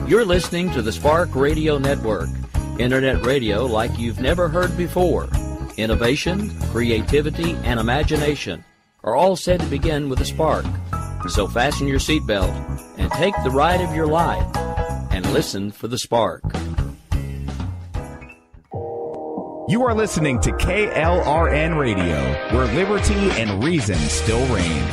You're listening to the Spark Radio Network, Internet radio like you've never heard before. Innovation, creativity, and imagination are all said to begin with a spark. So fasten your seatbelt and take the ride of your life and listen for the spark. You are listening to KLRN Radio, where liberty and reason still reign.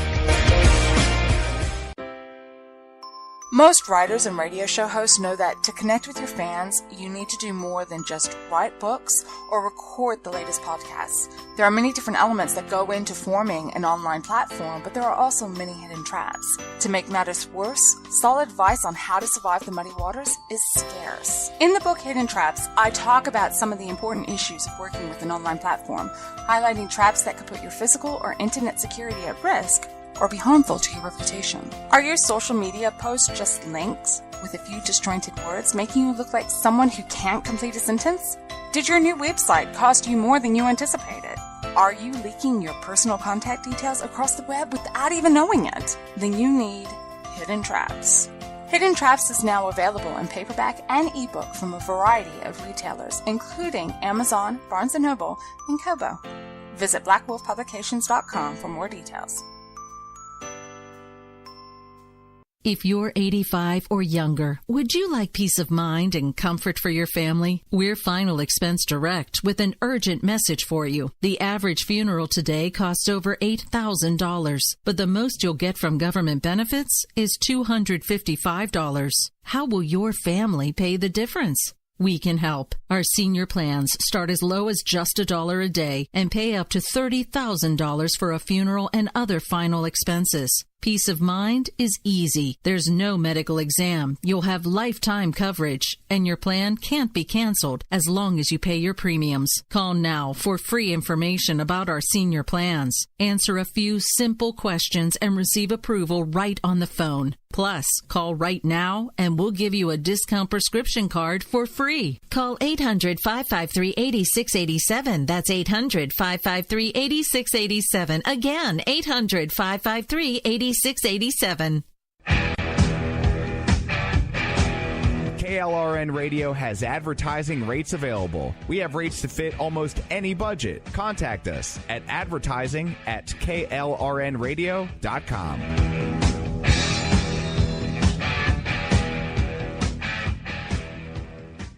Most writers and radio show hosts know that to connect with your fans, you need to do more than just write books or record the latest podcasts. There are many different elements that go into forming an online platform, but there are also many hidden traps. To make matters worse, solid advice on how to survive the muddy waters is scarce. In the book Hidden Traps, I talk about some of the important issues of working with an online platform, highlighting traps that could put your physical or internet security at risk or be harmful to your reputation. Are your social media posts just links with a few disjointed words, making you look like someone who can't complete a sentence? Did your new website cost you more than you anticipated? Are you leaking your personal contact details across the web without even knowing it? Then you need Hidden Traps. Hidden Traps is now available in paperback and ebook from a variety of retailers, including Amazon, Barnes & Noble, and Kobo. Visit blackwolfpublications.com for more details. If you're 85 or younger, would you like peace of mind and comfort for your family? We're Final Expense Direct with an urgent message for you. The average funeral today costs over $8,000, but the most you'll get from government benefits is $255. How will your family pay the difference? We can help. Our senior plans start as low as just $1 a day and pay up to $30,000 for a funeral and other final expenses. Peace of mind is easy. There's no medical exam. You'll have lifetime coverage, and your plan can't be canceled as long as you pay your premiums. Call now for free information about our senior plans. Answer a few simple questions and receive approval right on the phone. Plus, call right now and we'll give you a discount prescription card for free. Call 800-553-8687. That's 800-553-8687. Again, 800-553-8687. KLRN Radio has advertising rates available. We have rates to fit almost any budget. Contact us at advertising@klrnradio.com.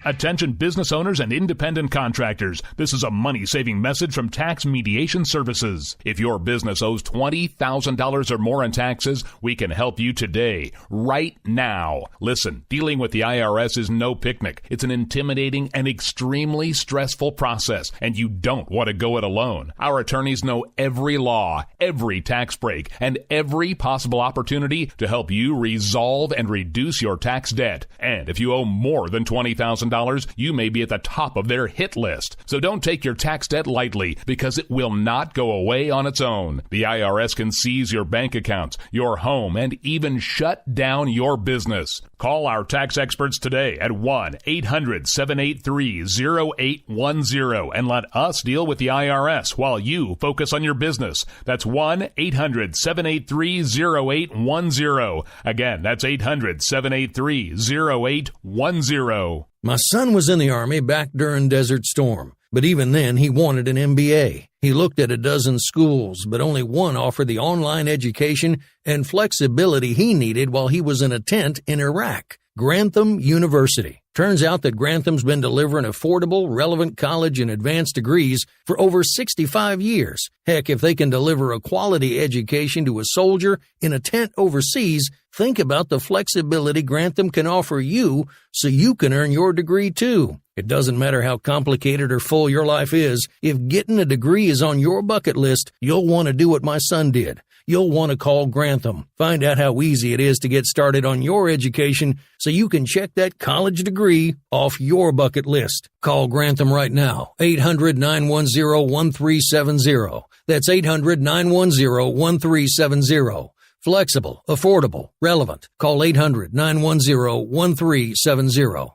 Attention business owners and independent contractors. This is a money-saving message from Tax Mediation Services. If your business owes $20,000 or more in taxes, we can help you today, right now. Listen, dealing with the IRS is no picnic. It's an intimidating and extremely stressful process, and you don't want to go it alone. Our attorneys know every law, every tax break, and every possible opportunity to help you resolve and reduce your tax debt. And if you owe more than $20,000, you may be at the top of their hit list. So don't take your tax debt lightly, because it will not go away on its own. The IRS can seize your bank accounts, your home, and even shut down your business. Call our tax experts today at 1-800-783-0810 and let us deal with the IRS while you focus on your business. That's 1-800-783-0810. Again, that's 800-783-0810. My son was in the Army back during Desert Storm, but even then he wanted an MBA. He looked at a dozen schools, but only one offered the online education and flexibility he needed while he was in a tent in Iraq. Grantham University. Turns out that Grantham's been delivering affordable, relevant college and advanced degrees for over 65 years. Heck, if they can deliver a quality education to a soldier in a tent overseas, think about the flexibility Grantham can offer you so you can earn your degree too. It doesn't matter how complicated or full your life is. If getting a degree is on your bucket list, you'll want to do what my son did. You'll want to call Grantham. Find out how easy it is to get started on your education so you can check that college degree off your bucket list. Call Grantham right now, 800-910-1370. That's 800-910-1370. Flexible, affordable, relevant. Call 800-910-1370.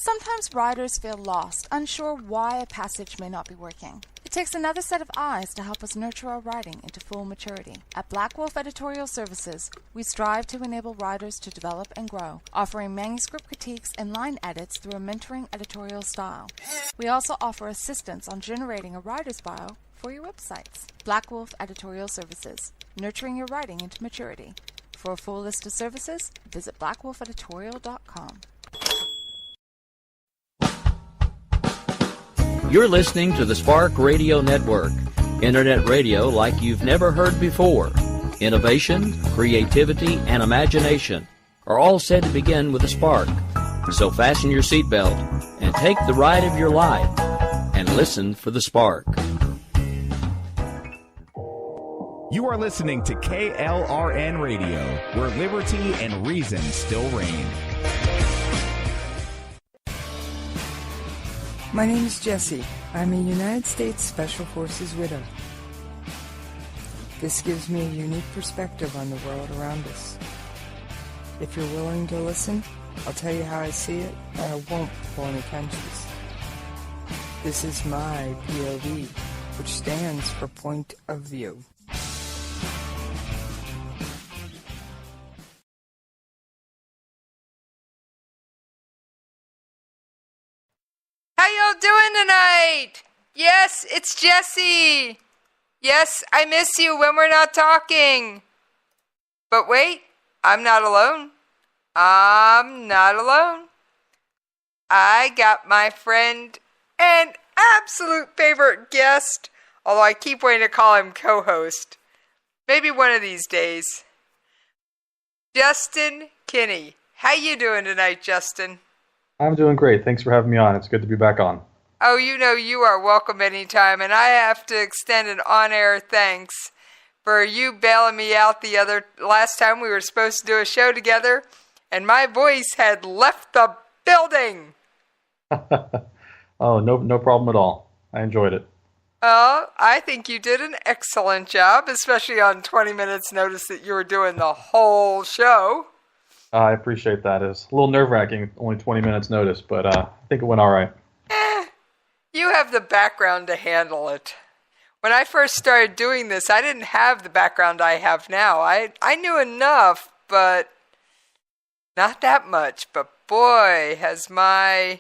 Sometimes riders feel lost, unsure why a passage may not be working. It takes another set of eyes to help us nurture our writing into full maturity. At Black Wolf Editorial Services, we strive to enable writers to develop and grow, offering manuscript critiques and line edits through a mentoring editorial style. We also offer assistance on generating a writer's bio for your websites. Black Wolf Editorial Services, nurturing your writing into maturity. For a full list of services, visit blackwolfeditorial.com. You're listening to the Spark Radio Network, Internet radio like you've never heard before. Innovation, creativity, and imagination are all said to begin with a spark. So fasten your seatbelt and take the ride of your life and listen for the spark. You are listening to KLRN Radio, where liberty and reason still reign. My name is Jessie. I'm a United States Special Forces widow. This gives me a unique perspective on the world around us. If you're willing to listen, I'll tell you how I see it, and I won't pull any punches. This is my POV, which stands for Point of View. How y'all doing tonight? Yes, it's Jessie. Yes, I miss you when we're not talking. But wait, I'm not alone. I'm not alone. I got my friend and absolute favorite guest, although I keep wanting to call him co-host. Maybe one of these days. Justin Kinney. How you doing tonight, Justin? I'm doing great. Thanks for having me on. It's good to be back on. Oh, you know you are welcome anytime, and I have to extend an on-air thanks for you bailing me out the last time we were supposed to do a show together, and my voice had left the building. Oh, no problem at all. I enjoyed it. I think you did an excellent job, especially on 20 minutes notice that you were doing the whole show. I appreciate that. It's a little nerve-wracking, only 20 minutes notice, but I think it went all right. You have the background to handle it. When I first started doing this, I didn't have the background I have now. I knew enough, but not that much. But boy, has my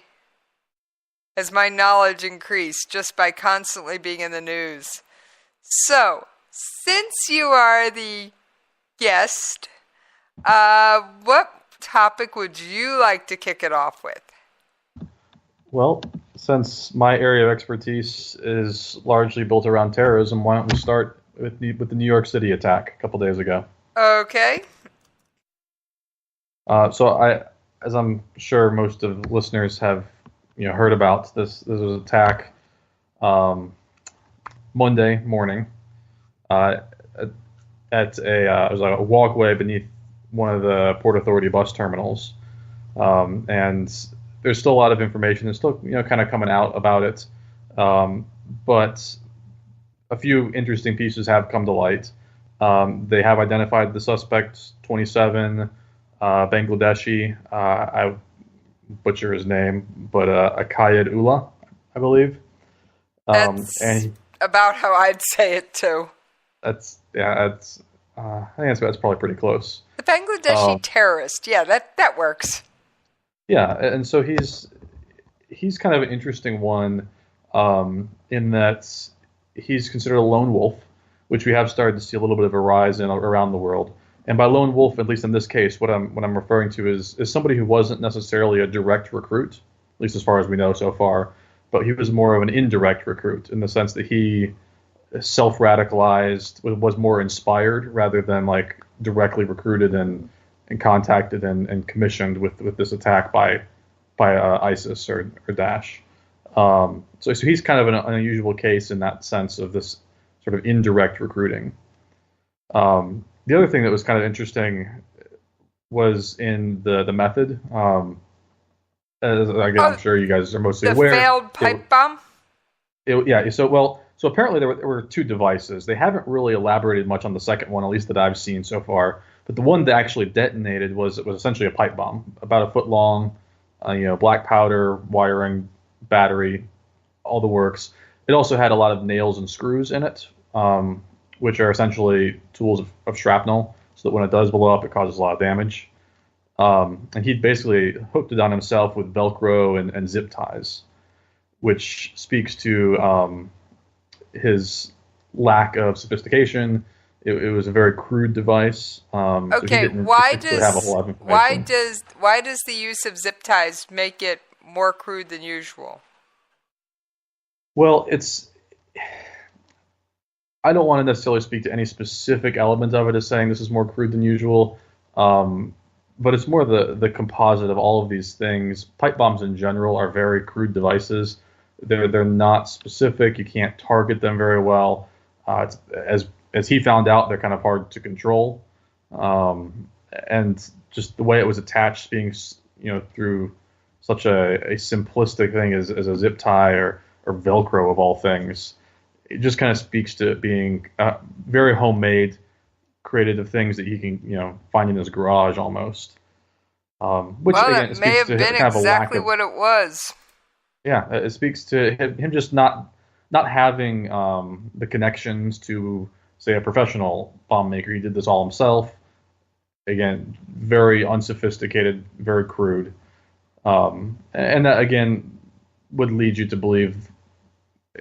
knowledge increased just by constantly being in the news. So, since you are the guest, what topic would you like to kick it off with? Well, since my area of expertise is largely built around terrorism, why don't we start with the New York City attack a couple days ago? Okay. So as I'm sure most of the listeners have heard about, this was an attack Monday morning at it was a walkway beneath one of the Port Authority bus terminals, and there's still a lot of information. There's still kind of coming out about it, but a few interesting pieces have come to light. They have identified the suspect, 27, Bangladeshi. I butcher his name, but Akayed Ullah, I believe. That's about how I'd say it too. I think that's probably pretty close. The Bangladeshi terrorist, yeah, that works. Yeah, and so he's kind of an interesting one in that he's considered a lone wolf, which we have started to see a little bit of a rise in around the world. And by lone wolf, at least in this case, what I'm referring to is somebody who wasn't necessarily a direct recruit, at least as far as we know so far, but he was more of an indirect recruit in the sense that he self-radicalized, was more inspired rather than like directly recruited and contacted and commissioned with this attack by ISIS or Daesh. So he's kind of an unusual case in that sense of this sort of indirect recruiting. The other thing that was kind of interesting was in the method. Again, I'm sure you guys are mostly aware. The failed pipe bomb? So apparently there were two devices. They haven't really elaborated much on the second one, at least that I've seen so far. But the one that actually detonated was essentially a pipe bomb, about a foot long, black powder, wiring, battery, all the works. It also had a lot of nails and screws in it, which are essentially tools of shrapnel, so that when it does blow up, it causes a lot of damage. And he'd basically hooked it on himself with Velcro and zip ties, which speaks to his lack of sophistication. It was a very crude device. Okay, so why does the use of zip ties make it more crude than usual? Well, I don't want to necessarily speak to any specific element of it as saying this is more crude than usual, but it's more the composite of all of these things. Pipe bombs in general are very crude devices. They're not specific. You can't target them very well. As he found out, they're kind of hard to control, and just the way it was attached, being through such a simplistic thing as a zip tie or Velcro of all things, it just kind of speaks to being very homemade, creative things that he can find in his garage almost. Which again, it may have been exactly what it was. Yeah, it speaks to him just not having the connections to, say, a professional bomb maker. He did this all himself. Again, very unsophisticated, very crude. And that, again, would lead you to believe,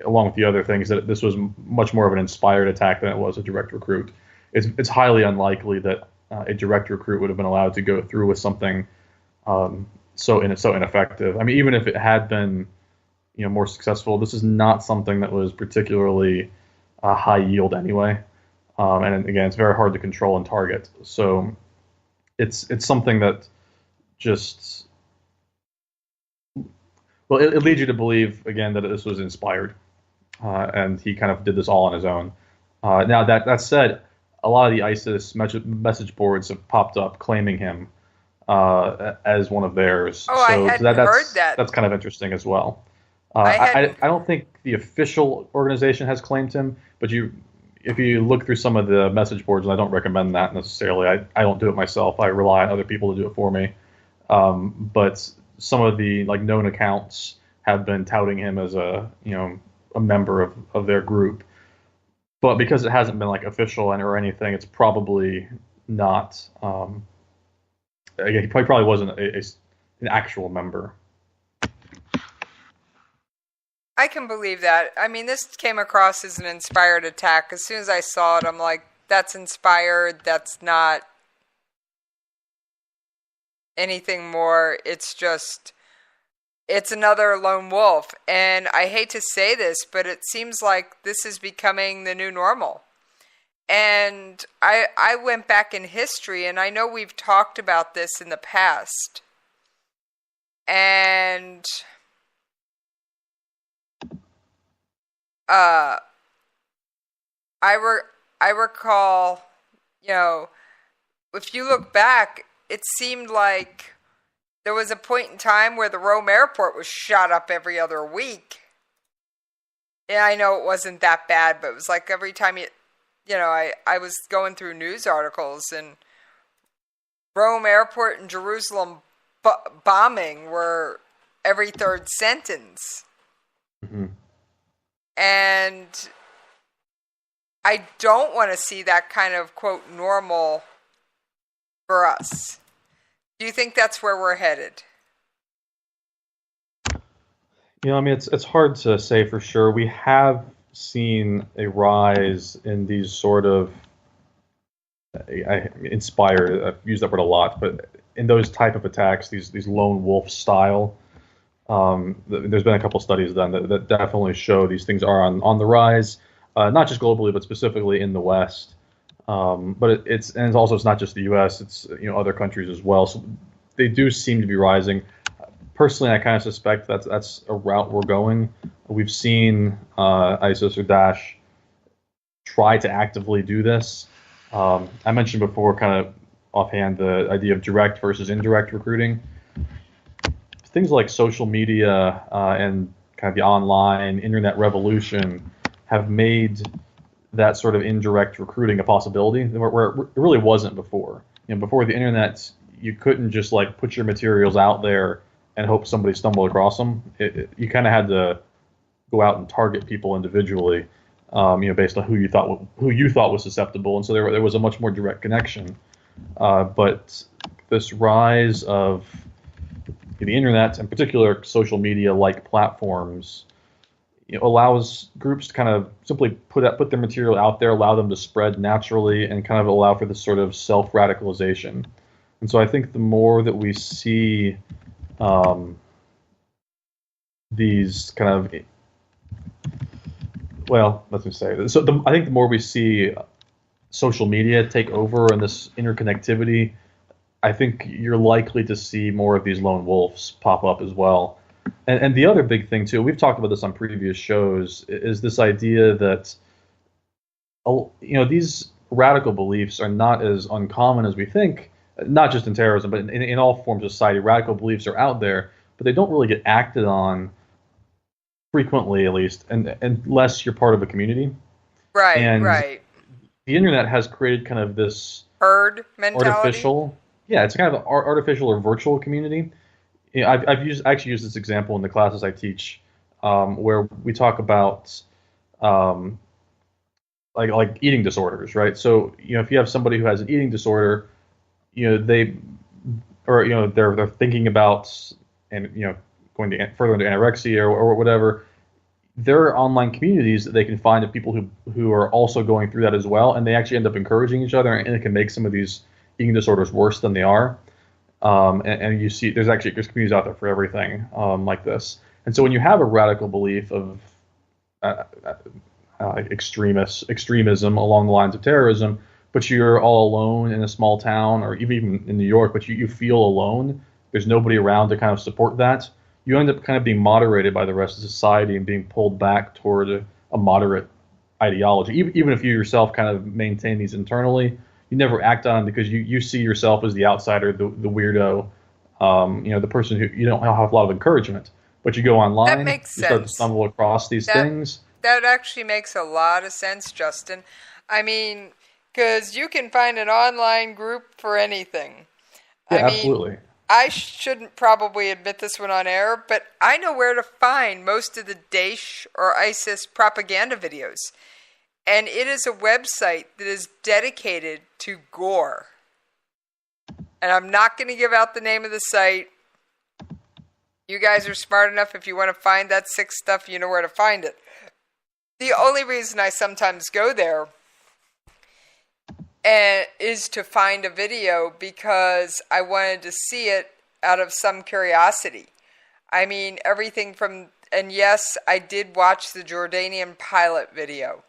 along with the other things, that this was much more of an inspired attack than it was a direct recruit. It's highly unlikely that a direct recruit would have been allowed to go through with something so ineffective. I mean, even if it had been more successful, this is not something that was particularly high yield anyway. And again, it's very hard to control and target. So it's something that just, well, it leads you to believe, again, that this was inspired. And he kind of did this all on his own. Now, that said, a lot of the ISIS message boards have popped up claiming him as one of theirs. Oh, I hadn't heard that. That's kind of interesting as well. I don't think the official organization has claimed him, but if you look through some of the message boards, and I don't recommend that necessarily. I don't do it myself. I rely on other people to do it for me. But some of the known accounts have been touting him as a member of their group. But because it hasn't been official or anything, it's probably not. Again, he probably wasn't an actual member. I can believe that. I mean, this came across as an inspired attack. As soon as I saw it, I'm like, that's inspired. That's not anything more. It's another lone wolf. And I hate to say this, but it seems like this is becoming the new normal. And I went back in history, and I know we've talked about this in the past. And I recall, if you look back, it seemed like there was a point in time where the Rome airport was shot up every other week. Yeah, I know it wasn't that bad, but it was like every time I was going through news articles, and Rome airport and Jerusalem bombing were every third sentence. Mm-hmm. And I don't want to see that kind of, quote, normal for us. Do you think that's where we're headed? I mean, it's hard to say for sure. We have seen a rise in these sort of inspired, I've used that word a lot, but in those type of attacks, these lone wolf style. There's been a couple studies done that definitely show these things are on the rise, not just globally, but specifically in the West. But it's not just the U.S. It's other countries as well. So they do seem to be rising. Personally, I kind of suspect that's a route we're going. We've seen ISIS or Daesh try to actively do this. I mentioned before, kind of offhand, the idea of direct versus indirect recruiting. Things like social media and kind of the online internet revolution have made that sort of indirect recruiting a possibility where it really wasn't before. Before the internet, you couldn't just put your materials out there and hope somebody stumbled across them. You kind of had to go out and target people individually, based on who you thought was susceptible, and so there was a much more direct connection. But this rise of the internet, in particular social media-like platforms, allows groups to kind of simply put their material out there, allow them to spread naturally, and kind of allow for this sort of self-radicalization. And so I think the more that we see these kind of, let me say, I think the more we see social media take over and this interconnectivity, I think you're likely to see more of these lone wolves pop up as well. And the other big thing, too, we've talked about this on previous shows, is this idea that, these radical beliefs are not as uncommon as we think, not just in terrorism, but in all forms of society. Radical beliefs are out there, but they don't really get acted on frequently, at least, unless you're part of a community. Right, and right. The internet has created kind of this herd mentality. It's kind of an artificial or virtual community. I've actually used this example in the classes I teach, where we talk about like eating disorders, right? So if you have somebody who has an eating disorder, they're thinking about going further into anorexia or whatever. There are online communities that they can find of people who are also going through that as well, and they actually end up encouraging each other, and it can make some of these eating disorders worse than they are. And you see, there's communities out there for everything like this. And so when you have a radical belief of extremism along the lines of terrorism, but you're all alone in a small town, or even in New York, but you feel alone, there's nobody around to kind of support that, you end up kind of being moderated by the rest of society and being pulled back toward a moderate ideology. Even if you yourself kind of maintain these internally, you never act on them because you see yourself as the outsider, the weirdo, the person who you don't have a lot of encouragement. But you go online, that makes you start to stumble across these things. That actually makes a lot of sense, Justin. I mean, because you can find an online group for anything. Yeah, absolutely. I shouldn't probably admit this one on air, but I know where to find most of the Daesh or ISIS propaganda videos. And it is a website that is dedicated to gore. And I'm not going to give out the name of the site. You guys are smart enough. If you want to find that sick stuff, you know where to find it. The only reason I sometimes go there is to find a video because I wanted to see it out of some curiosity. I mean, everything from, and yes, I did watch the Jordanian pilot video.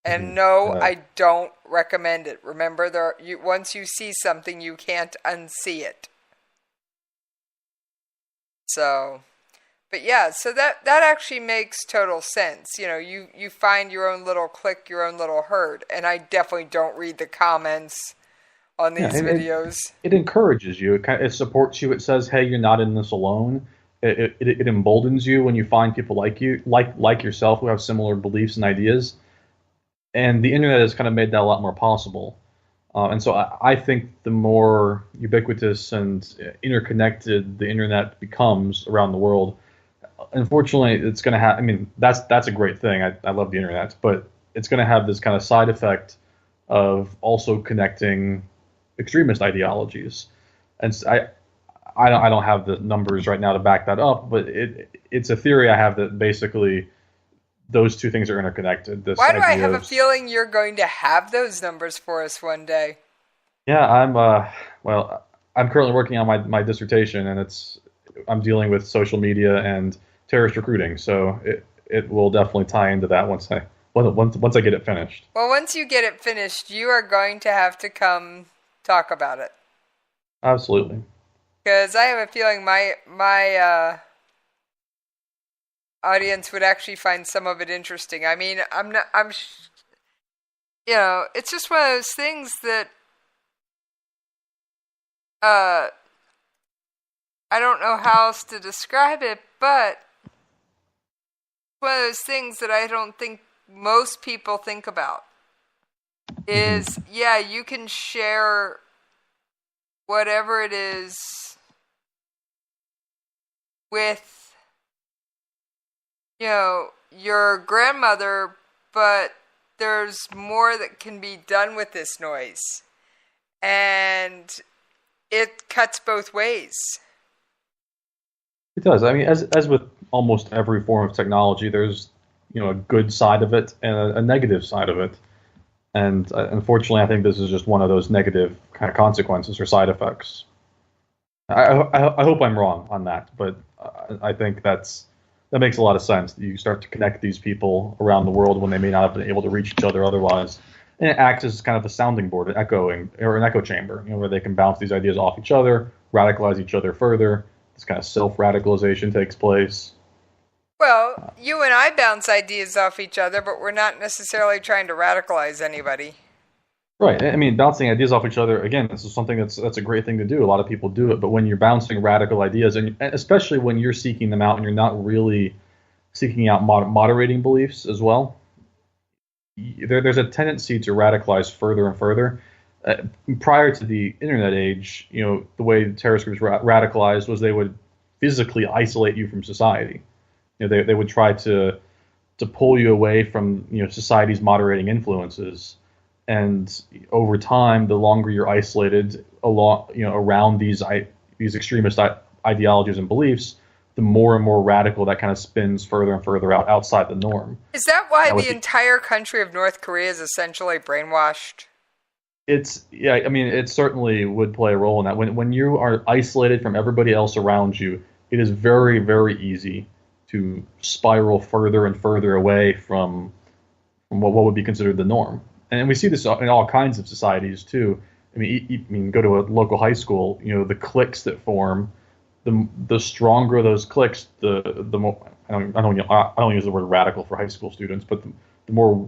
And no, I don't recommend it. Remember, once you see something, you can't unsee it. So, but yeah, so that actually makes total sense. You find your own little clique, your own little herd. And I definitely don't read the comments on these videos. It encourages you. It supports you. It says, hey, you're not in this alone. It emboldens you when you find people like you, like yourself, who have similar beliefs and ideas. And the internet has kind of made that a lot more possible. And so I think the more ubiquitous and interconnected the internet becomes around the world, unfortunately, it's going to have, that's a great thing. I love the internet, but it's going to have this kind of side effect of also connecting extremist ideologies. And I don't have the numbers right now to back that up, but it's a theory I have that basically those two things are interconnected. Why do I have a feeling you're going to have those numbers for us one day? Yeah, I'm currently working on my dissertation, and I'm dealing with social media and terrorist recruiting, so it will definitely tie into that once I get it finished. Well, once you get it finished, you are going to have to come talk about it. Absolutely. Because I have a feeling my audience would actually find some of it interesting. I mean, it's just one of those things that I don't know how else to describe it, but one of those things that I don't think most people think about is, yeah, you can share whatever it is with, your grandmother, but there's more that can be done with this noise. And it cuts both ways. It does. I mean, as with almost every form of technology, there's a good side of it and a negative side of it. And unfortunately, I think this is just one of those negative kind of consequences or side effects. I hope I'm wrong on that, but I think that makes a lot of sense. You start to connect these people around the world when they may not have been able to reach each other otherwise. And it acts as kind of a sounding board, an echo chamber, where they can bounce these ideas off each other, radicalize each other further. This kind of self-radicalization takes place. Well, you and I bounce ideas off each other, but we're not necessarily trying to radicalize anybody. Right. I mean, bouncing ideas off each other, again, this is something that's a great thing to do. A lot of people do it. But when you're bouncing radical ideas, and especially when you're seeking them out and you're not really seeking out moderating beliefs as well, there's a tendency to radicalize further and further. Prior to the internet age, the way terrorist groups radicalized was they would physically isolate you from society. They would try to pull you away from society's moderating influences, and over time, the longer you're isolated around these extremist ideologies and beliefs, the more and more radical that kind of spins further and further outside the norm. Is that why the entire country of North Korea is essentially brainwashed? It certainly would play a role in that. When you are isolated from everybody else around you, it is very, very easy to spiral further and further away from what would be considered the norm. And we see this in all kinds of societies too. I mean, go to a local high school. The cliques that form, the stronger those cliques, the more. I don't use the word radical for high school students, but the more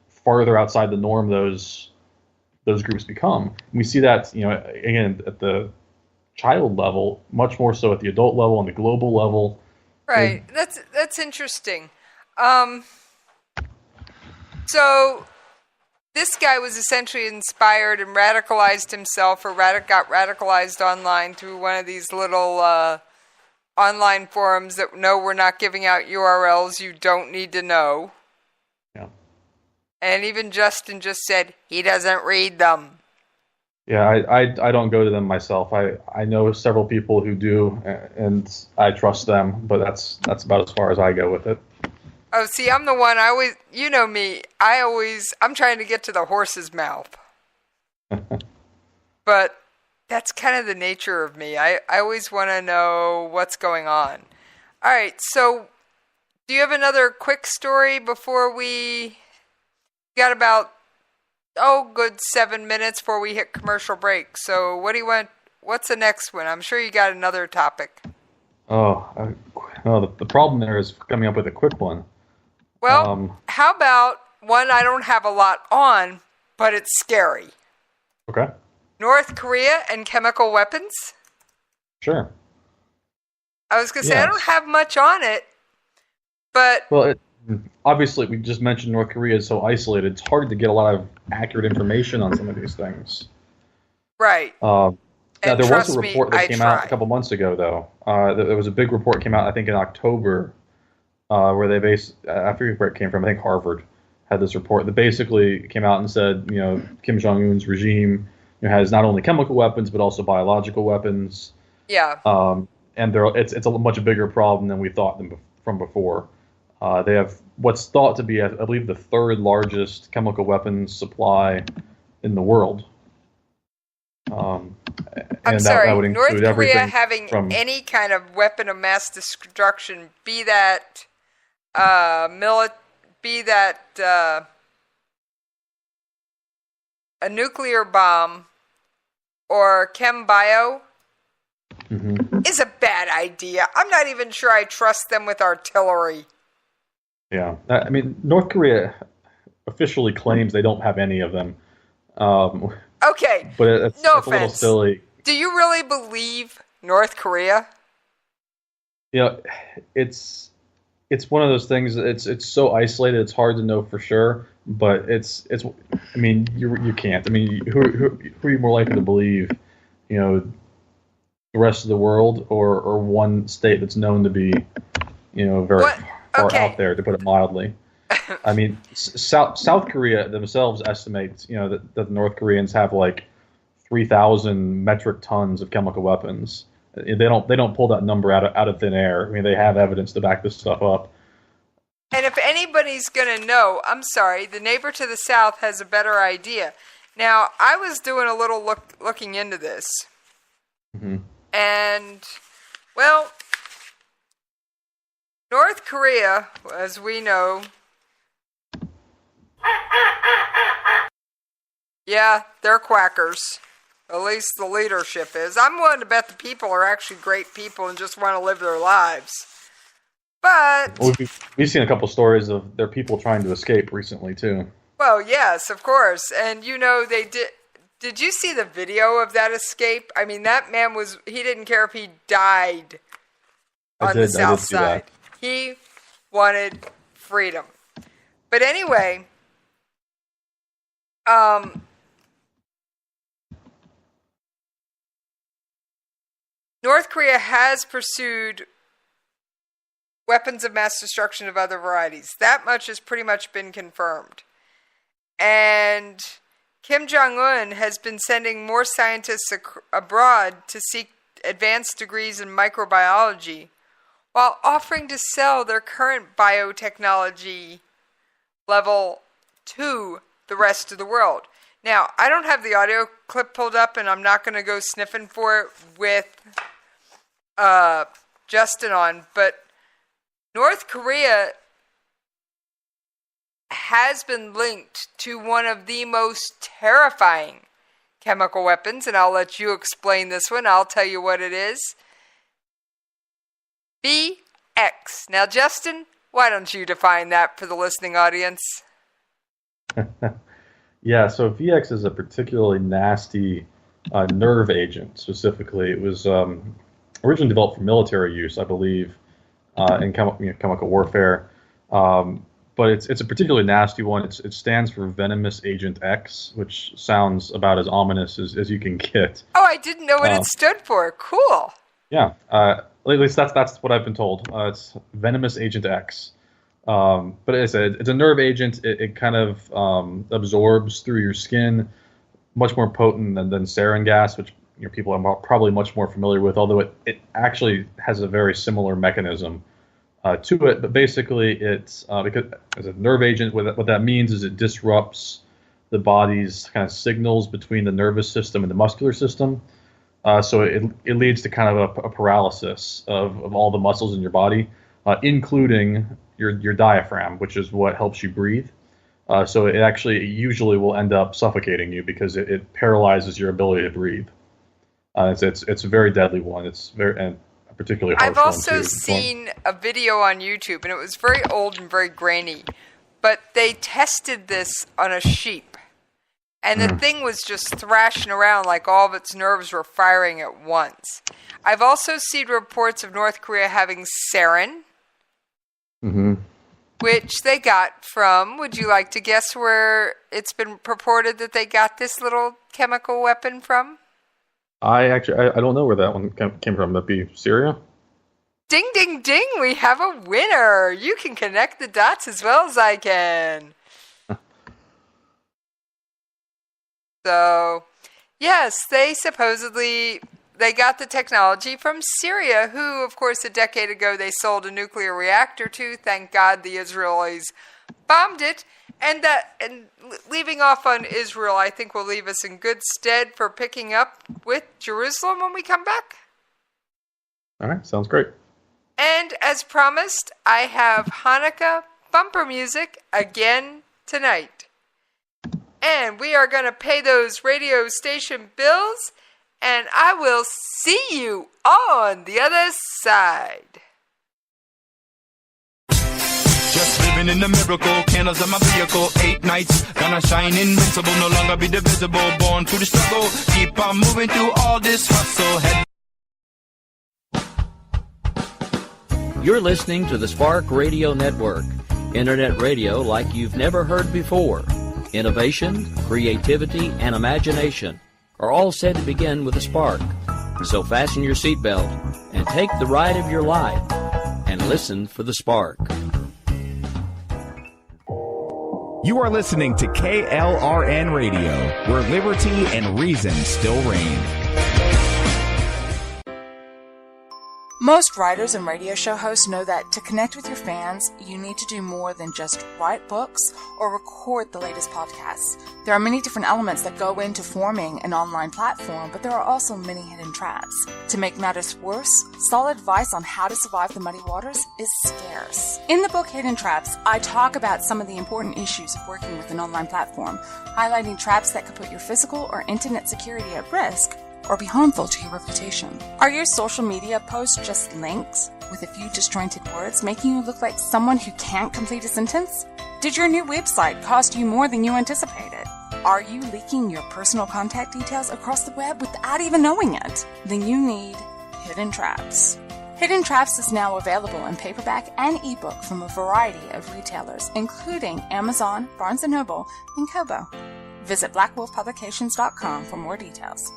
farther outside the norm those groups become. And we see that again at the child level, much more so at the adult level and the global level. Right. That's interesting. So this guy was essentially inspired and radicalized himself, or got radicalized online through one of these little online forums that, no, we're not giving out URLs you don't need to know. Yeah. And even Justin just said he doesn't read them. Yeah, I don't go to them myself. I know several people who do, and I trust them, but that's about as far as I go with it. Oh, see, I'm the one, you know me, I'm trying to get to the horse's mouth. But that's kind of the nature of me. I always want to know what's going on. All right, so do you have another quick story before we got about good 7 minutes before we hit commercial break? So what do you want? What's the next one? I'm sure you got another topic. The problem there is coming up with a quick one. Well, how about one I don't have a lot on, but it's scary? Okay. North Korea and chemical weapons? Sure. I was going to say, I don't have much on it, but... Well, obviously, we just mentioned North Korea is so isolated. It's hard to get a lot of accurate information on some of these things. Right. Now, there was a report that came out a couple months ago, though. There was a big report that came out, I think, in October, where they I forget where it came from. I think Harvard had this report that basically came out and said, Kim Jong-un's regime has not only chemical weapons but also biological weapons. Yeah. And it's a much bigger problem than we thought from before. They have what's thought to be, I believe, the third largest chemical weapons supply in the world. I'm and sorry, that would include North Korea having from any kind of weapon of mass destruction, be that a nuclear bomb or chem bio, is a bad idea. I'm not even sure I trust them with artillery. Yeah, I mean, North Korea officially claims they don't have any of them. Okay, but it's no a little silly. Do you really believe North Korea? It's one of those things. It's so isolated. It's hard to know for sure. But it's. I mean, you can't. I mean, who are you more likely to believe? the rest of the world, or one state that's known to be, very far out there, to put it mildly. I mean, South Korea themselves estimates, that the North Koreans have like 3,000 metric tons of chemical weapons. They don't pull that number out of thin air. I mean, they have evidence to back this stuff up. And if anybody's going to know, I'm sorry, the neighbor to the south has a better idea. Now, I was doing a little looking into this. Mm-hmm. And, well, North Korea, as we know, yeah, they're quackers. At least the leadership is. I'm willing to bet the people are actually great people and just want to live their lives. But we've seen a couple stories of their people trying to escape recently too. Well, yes, of course, and they did. Did you see the video of that escape? I mean, that man he didn't care if he died on the south side. He wanted freedom. But anyway, North Korea has pursued weapons of mass destruction of other varieties. That much has pretty much been confirmed. And Kim Jong-un has been sending more scientists abroad to seek advanced degrees in microbiology, while offering to sell their current biotechnology level to the rest of the world. Now, I don't have the audio clip pulled up, and I'm not going to go sniffing for it with Justin on, but North Korea has been linked to one of the most terrifying chemical weapons, and I'll let you explain this one. I'll tell you what it is. VX. Now, Justin, why don't you define that for the listening audience? Yeah, so VX is a particularly nasty nerve agent, specifically. It was originally developed for military use, I believe, in chemical warfare. But it's a particularly nasty one. It stands for Venomous Agent X, which sounds about as ominous as you can get. Oh, I didn't know what it stood for. Cool. Yeah, at least that's what I've been told. It's Venomous Agent X. But it's a nerve agent. It kind of absorbs through your skin, much more potent than sarin gas, which people are probably much more familiar with, although it actually has a very similar mechanism to it. But basically, it's because as a nerve agent, what that means is it disrupts the body's kind of signals between the nervous system and the muscular system. So it leads to kind of a paralysis of all the muscles in your body, including your diaphragm, which is what helps you breathe. So it usually will end up suffocating you because it paralyzes your ability to breathe. It's a very deadly one. It's very particularly harsh. I've also seen a video on YouTube, and it was very old and very grainy, but they tested this on a sheep, and the thing was just thrashing around like all of its nerves were firing at once. I've also seen reports of North Korea having sarin, which they got from, would you like to guess where it's been purported that they got this little chemical weapon from? I don't know where that one came from. That'd be Syria? Ding, ding, ding! We have a winner! You can connect the dots as well as I can. So, yes, they got the technology from Syria, who, of course, a decade ago they sold a nuclear reactor to. Thank God the Israelis bombed it. And leaving off on Israel, I think will leave us in good stead for picking up with Jerusalem when we come back. All right, sounds great. And as promised, I have Hanukkah bumper music again tonight. And we are going to pay those radio station bills, and I will see you on the other side. Just living in the miracle, candles on my vehicle, 8 nights, gonna shine invincible, no longer be divisible, born through the struggle, keep on moving through all this hustle. You're listening to the Spark Radio Network, internet radio like you've never heard before. Innovation, creativity, and imagination are all said to begin with a spark. So fasten your seatbelt and take the ride of your life and listen for the spark. You are listening to KLRN Radio, where liberty and reason still reign. Most writers and radio show hosts know that to connect with your fans, you need to do more than just write books or record the latest podcasts. There are many different elements that go into forming an online platform, but there are also many hidden traps. To make matters worse, solid advice on how to survive the muddy waters is scarce. In the book Hidden Traps, I talk about some of the important issues of working with an online platform, highlighting traps that could put your physical or internet security at risk or be harmful to your reputation. Are your social media posts just links with a few disjointed words, making you look like someone who can't complete a sentence? Did your new website cost you more than you anticipated? Are you leaking your personal contact details across the web without even knowing it? Then you need Hidden Traps. Hidden Traps is now available in paperback and ebook from a variety of retailers, including Amazon, Barnes & Noble, and Kobo. Visit blackwolfpublications.com for more details.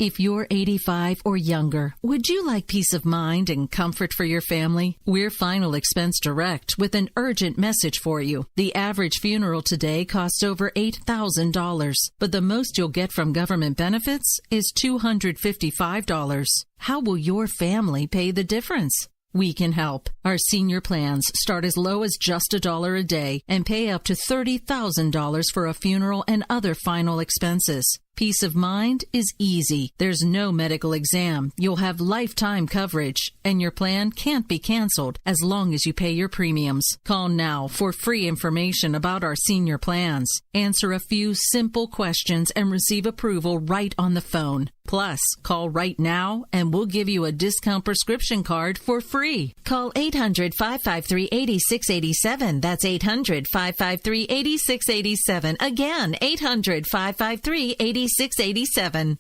If you're 85 or younger, would you like peace of mind and comfort for your family? We're Final Expense Direct with an urgent message for you. The average funeral today costs over $8,000, but the most you'll get from government benefits is $255. How will your family pay the difference? We can help. Our senior plans start as low as just $1 a day and pay up to $30,000 for a funeral and other final expenses. Peace of mind is easy. There's no medical exam. You'll have lifetime coverage, and your plan can't be canceled as long as you pay your premiums. Call now for free information about our senior plans. Answer a few simple questions and receive approval right on the phone. Plus, call right now and we'll give you a discount prescription card for free. Call 800-553-8687. That's 800-553-8687. Again, 800-553-8687. 687.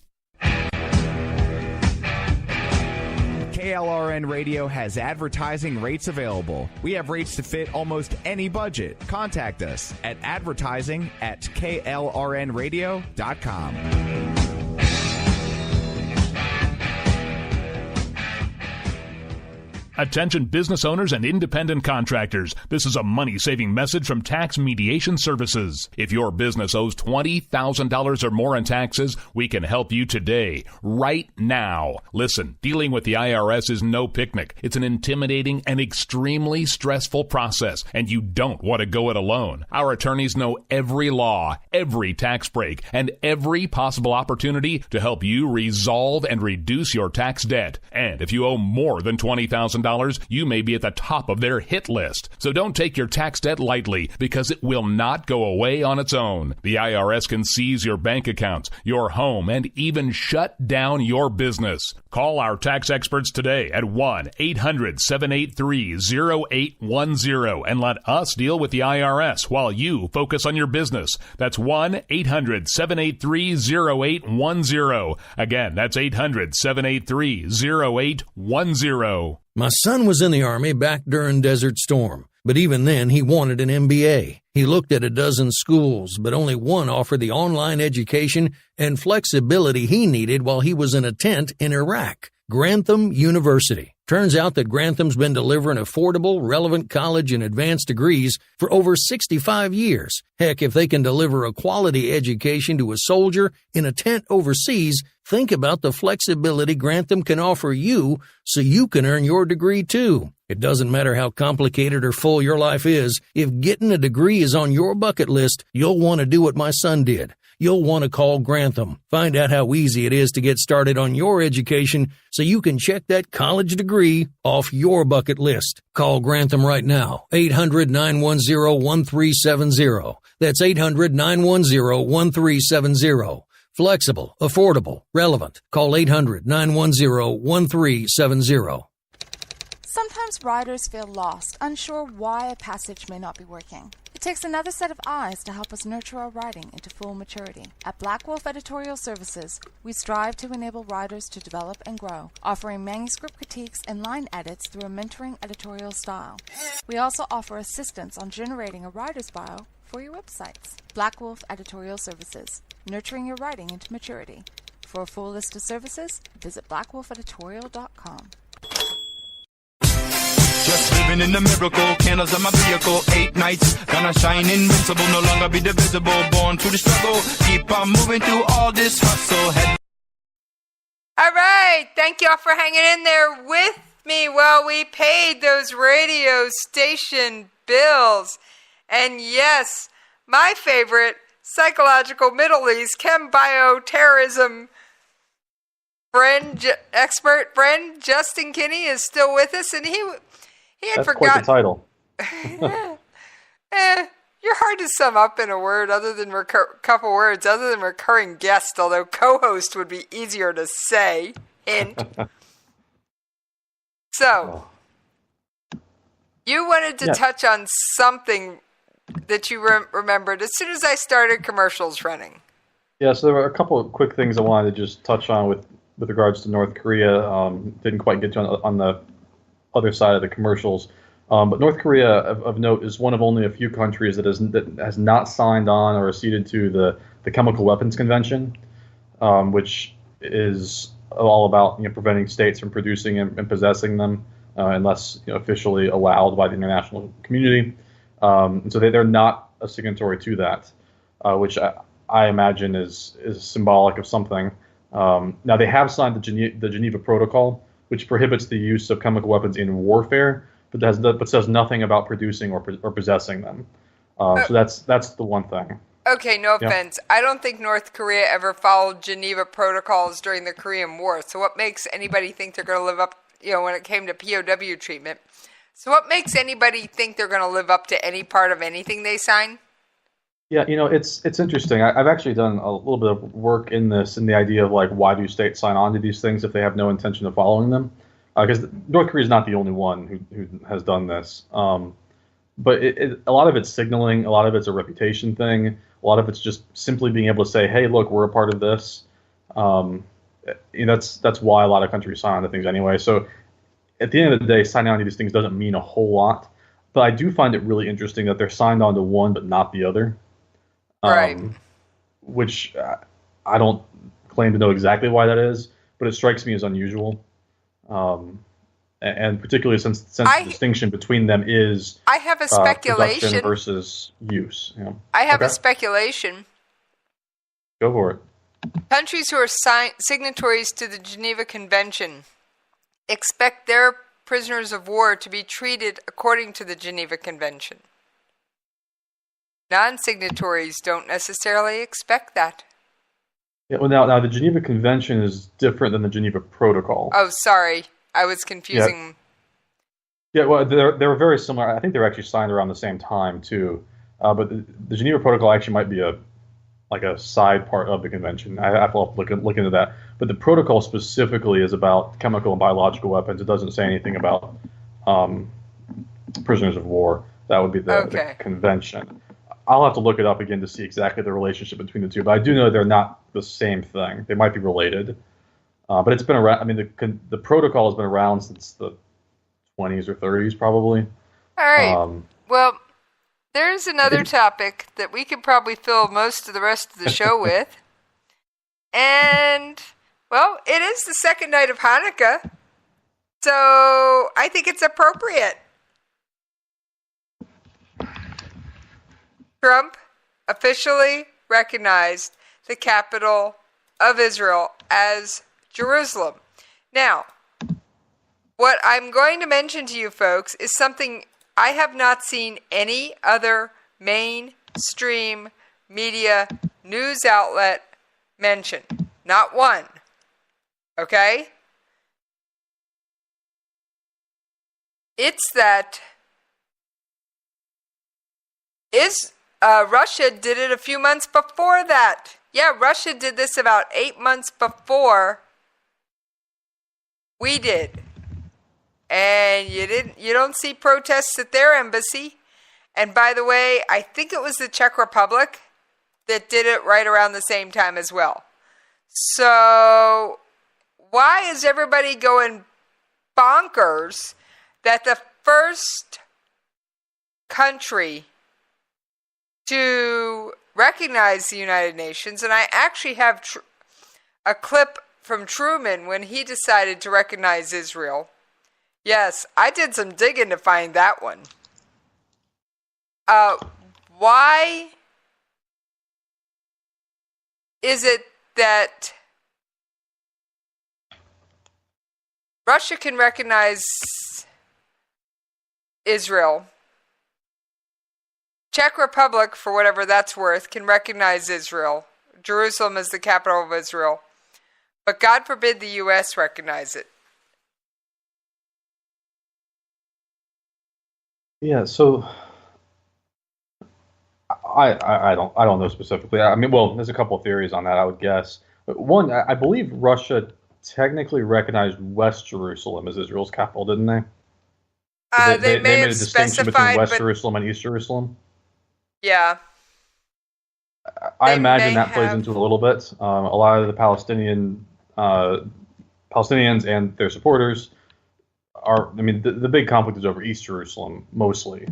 KLRN Radio has advertising rates available. We have rates to fit almost any budget. Contact us at advertising@klrnradio.com. Attention business owners and independent contractors. This is a money-saving message from Tax Mediation Services. If your business owes $20,000 or more in taxes, we can help you today, right now. Listen, dealing with the IRS is no picnic. It's an intimidating and extremely stressful process, and you don't want to go it alone. Our attorneys know every law, every tax break, and every possible opportunity to help you resolve and reduce your tax debt. And if you owe more than $20,000, you may be at the top of their hit list. So don't take your tax debt lightly, because it will not go away on its own. The IRS can seize your bank accounts, your home, and even shut down your business. Call our tax experts today at 1-800-783-0810 and let us deal with the IRS while you focus on your business. That's 1-800-783-0810. Again, that's 800-783-0810. My son was in the Army back during Desert Storm, but even then he wanted an MBA. He looked at a dozen schools, but only one offered the online education and flexibility he needed while he was in a tent in Iraq. Grantham University. Turns out that Grantham's been delivering affordable, relevant college and advanced degrees for over 65 years. Heck, if they can deliver a quality education to a soldier in a tent overseas, think about the flexibility Grantham can offer you so you can earn your degree too. It doesn't matter how complicated or full your life is. If getting a degree is on your bucket list, you'll want to do what my son did. You'll want to call Grantham. Find out how easy it is to get started on your education so you can check that college degree off your bucket list. Call Grantham right now, 800-910-1370. That's 800-910-1370. Flexible, affordable, relevant. Call 800-910-1370. Sometimes writers feel lost, unsure why a passage may not be working. It takes another set of eyes to help us nurture our writing into full maturity. At Black Wolf Editorial Services, we strive to enable writers to develop and grow, offering manuscript critiques and line edits through a mentoring editorial style. We also offer assistance on generating a writer's bio for your websites. Black Wolf Editorial Services, nurturing your writing into maturity. For a full list of services, visit blackwolfeditorial.com. Just living in the miracle, candles on my vehicle, 8 nights, gonna shine invincible, no longer be divisible, born through the struggle, keep on moving through all this hustle. All right, thank y'all for hanging in there with me while we paid those radio station bills. And yes, my favorite psychological Middle East chem bioterrorism expert friend Justin Kinney is still with us, and he had That's forgotten. quite the title. You're hard to sum up in a word, other than couple words, other than recurring guest. Although co-host would be easier to say. Hint. So, you wanted to touch on something that you remembered as soon as I started commercials running. Yeah, so there were a couple of quick things I wanted to just touch on with regards to North Korea. Didn't quite get to on the other side of the commercials. But North Korea, of note, is one of only a few countries that has not signed on or acceded to the Chemical Weapons Convention, which is all about preventing states from producing and possessing them unless officially allowed by the international community. And so they're not a signatory to that, which I imagine is symbolic of something. Now they have signed the Geneva Protocol, which prohibits the use of chemical weapons in warfare, but says nothing about producing or possessing them. So that's the one thing. Okay, no offense. I don't think North Korea ever followed Geneva protocols during the Korean War. So what makes anybody think they're going to live up, when it came to POW treatment? So what makes anybody think they're going to live up to any part of anything they sign? Yeah, it's interesting. I've actually done a little bit of work in the idea of why do states sign on to these things if they have no intention of following them? Because North Korea is not the only one who has done this. But a lot of it's signaling, a lot of it's a reputation thing, a lot of it's just simply being able to say, hey, look, we're a part of this. That's why a lot of countries sign on to things anyway. So at the end of the day, signing on to these things doesn't mean a whole lot. But I do find it really interesting that they're signed on to one but not the other. Right. Which I don't claim to know exactly why that is, but it strikes me as unusual. And particularly since the distinction between them is I have a speculation production versus use. I have a speculation. Go for it. Countries who are signatories to the Geneva Convention expect their prisoners of war to be treated according to the Geneva Convention. Non-signatories don't necessarily expect that. Yeah, well, now the Geneva Convention is different than the Geneva Protocol. Oh, sorry. I was confusing. Yeah, well, they're very similar. I think they were actually signed around the same time, too. But the Geneva Protocol actually might be a side part of the convention. I have to look into that. But the protocol specifically is about chemical and biological weapons. It doesn't say anything about prisoners of war. That would be the convention. I'll have to look it up again to see exactly the relationship between the two. But I do know they're not the same thing. They might be related. But it's been around. I mean, the protocol has been around since the 20s or 30s, probably. All right. Well, there's another topic that we could probably fill most of the rest of the show with. And, well, it is the second night of Hanukkah. So I think it's appropriate. Trump officially recognized the capital of Israel as Jerusalem. Now, what I'm going to mention to you folks is something I have not seen any other mainstream media news outlet mention. Not one. Okay? It's that Russia did it a few months before that. Yeah, Russia did this about 8 months before we did. And you don't see protests at their embassy. And by the way, I think it was the Czech Republic that did it right around the same time as well. So why is everybody going bonkers that the first country to recognize the United Nations, and I actually have a clip from Truman when he decided to recognize Israel. Yes, I did some digging to find that one. Why is it that Russia can recognize Israel? Czech Republic, for whatever that's worth, can recognize Israel. Jerusalem is the capital of Israel. But God forbid the U.S. recognize it. Yeah, so I don't know specifically. I mean, well, there's a couple of theories on that, I would guess. One, I believe Russia technically recognized West Jerusalem as Israel's capital, didn't they? They may made have a distinction between specified, West but Jerusalem and East Jerusalem. yeah. I They imagine may that plays have. into it a little bit. A lot of the Palestinians and their supporters are, I mean, the big conflict is over East Jerusalem mostly.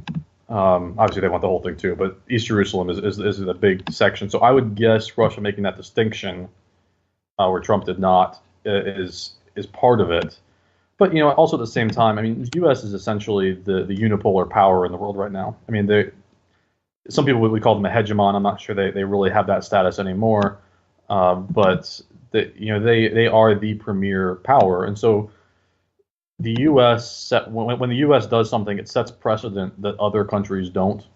Obviously, they want the whole thing too, but East Jerusalem is a big section. So I would guess Russia making that distinction, where Trump did not, is part of it. But, you know, also at the same time, I mean, the U.S. is essentially the unipolar power in the world right now. I mean, some people would call them a hegemon. I'm not sure they really have that status anymore. But they are the premier power, and so the U.S. when the U.S. does something, it sets precedent that other countries don't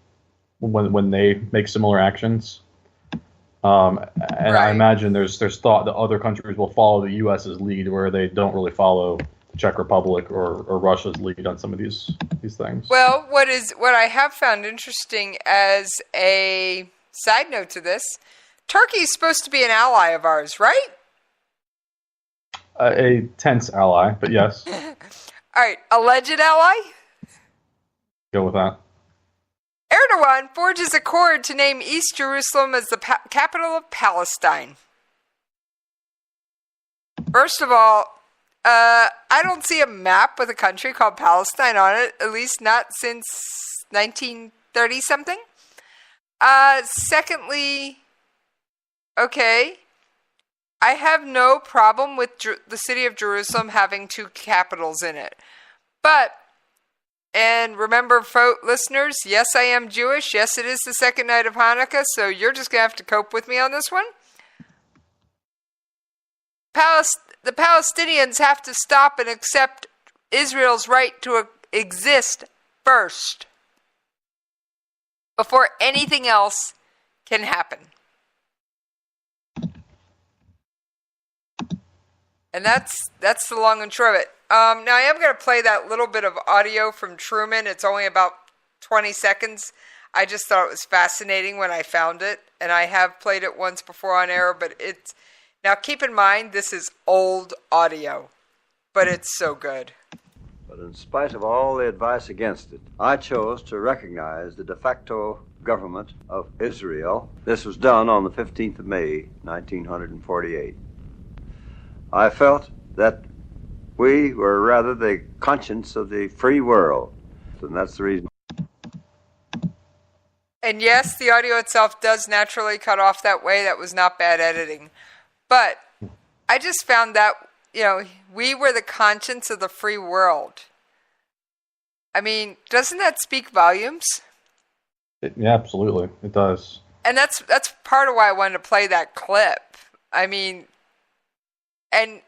when they make similar actions. And Right. I imagine there's thought that other countries will follow the U.S.'s lead, where they don't really follow the Czech Republic or Russia's lead on some of these things. Well, what I have found interesting as a side note to this, Turkey is supposed to be an ally of ours, right? A tense ally, but yes, All right, alleged ally? go with that. Erdogan forges accord to name East Jerusalem as the capital of Palestine. First of all, I don't see a map with a country called Palestine on it, at least not since 1930-something. Secondly, okay, I have no problem with the city of Jerusalem having two capitals in it. But, and remember, listeners, yes, I am Jewish. Yes, it is the second night of Hanukkah, so you're just going to have to cope with me on this one. The Palestinians have to stop and accept Israel's right to exist first before anything else can happen. And that's the long and short of it. Now, I am going to play that little bit of audio from Truman. It's only about 20 seconds. I just thought it was fascinating when I found it. And I have played it once before on air, but it's... Now, keep in mind, this is old audio, but it's so good. But in spite of all the advice against it, I chose to recognize the de facto government of Israel. This was done on the 15th of May, 1948. I felt that we were rather the conscience of the free world, and that's the reason. And yes, the audio itself does naturally cut off that way. That was not bad editing. But I just found that, we were the conscience of the free world. I mean, doesn't that speak volumes? Yeah, absolutely. It does. And that's part of why I wanted to play that clip. I mean, and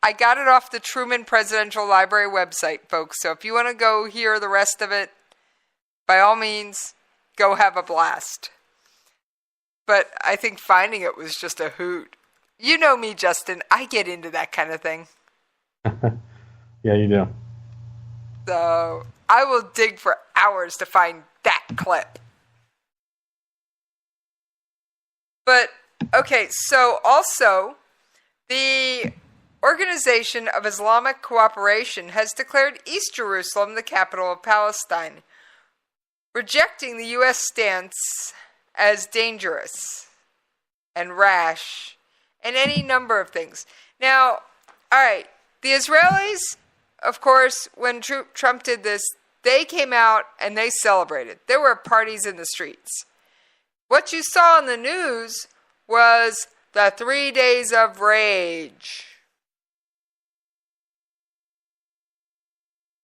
I got it off the Truman Presidential Library website, folks. So if you want to go hear the rest of it, by all means, go have a blast. But I think finding it was just a hoot. You know me, Justin. I get into that kind of thing. Yeah, you do. So I will dig for hours to find that clip. But, okay, so also, the Organization of Islamic Cooperation has declared East Jerusalem the capital of Palestine, rejecting the U.S. stance as dangerous and rash and any number of things. Now, all right, the Israelis, of course, when Trump did this, they came out and they celebrated. There were parties in the streets. What you saw in the news was the 3 days of rage.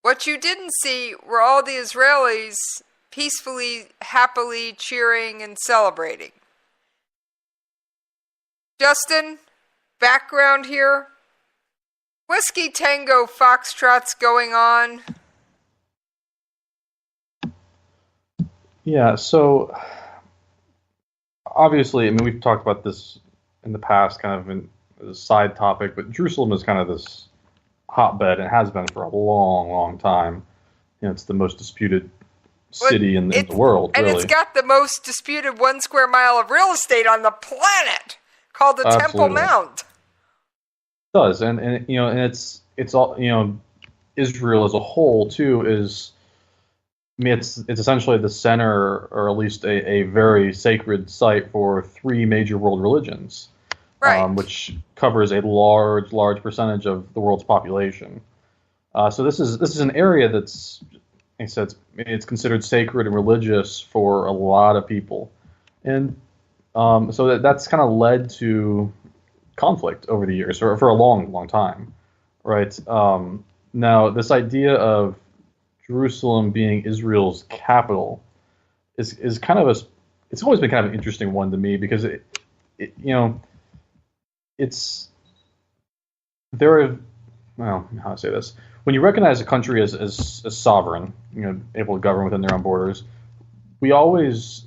What you didn't see were all the Israelis peacefully, happily cheering and celebrating. Justin, background here. Whiskey Tango Foxtrot's going on. Yeah, so obviously, I mean, we've talked about this in the past, kind of in a side topic, but Jerusalem is kind of this hotbed, and has been for a long, long time. You know, it's the most disputed city in the world, and really. It's got the most disputed 1 square mile of real estate on the planet, called the Temple Mount. It does, and you know, and it's all, you know, Israel as a whole too is, I mean, it's essentially the center, or at least a very sacred site for 3 major world religions, right. Which covers a large percentage of the world's population. So this is an area that's, like I said, it's considered sacred and religious for a lot of people, and so that's kind of led to conflict over the years, for a long time, right? Now, this idea of Jerusalem being Israel's capital is kind of it's always been kind of an interesting one to me, because it you know, well, how to say this, when you recognize a country as sovereign, you know, able to govern within their own borders, we always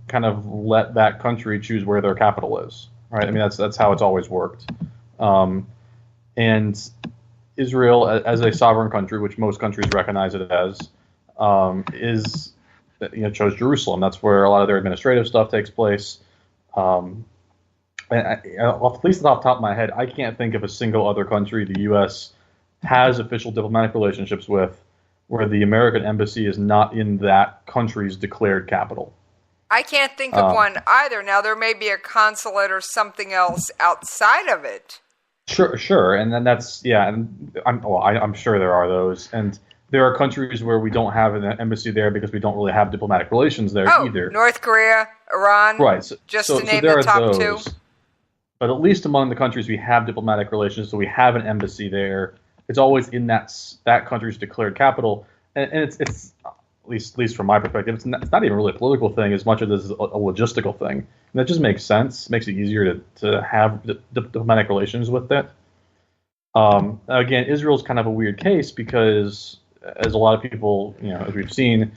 kind of let that country choose where their capital is, right? I mean, that's how it's always worked. And Israel, as a sovereign country, which most countries recognize it as, is, you know, chose Jerusalem. That's where a lot of their administrative stuff takes place. And at least off the top of my head, I can't think of a single other country the U.S. has official diplomatic relationships with where the American embassy is not in that country's declared capital. I can't think of one either. Now, there may be a consulate or something else outside of it. Sure, and then that's, yeah, and I'm sure there are those, and there are countries where we don't have an embassy there because we don't really have diplomatic relations there either. North Korea, Iran, right? To name the top 2. But at least among the countries we have diplomatic relations, so we have an embassy there. It's always in that country's declared capital, and it's at least from my perspective, it's not even really a political thing as much as it is a logistical thing. And that just makes sense. Makes it easier to have diplomatic relations with it. Again, Israel's kind of a weird case because, as a lot of people, you know, as we've seen,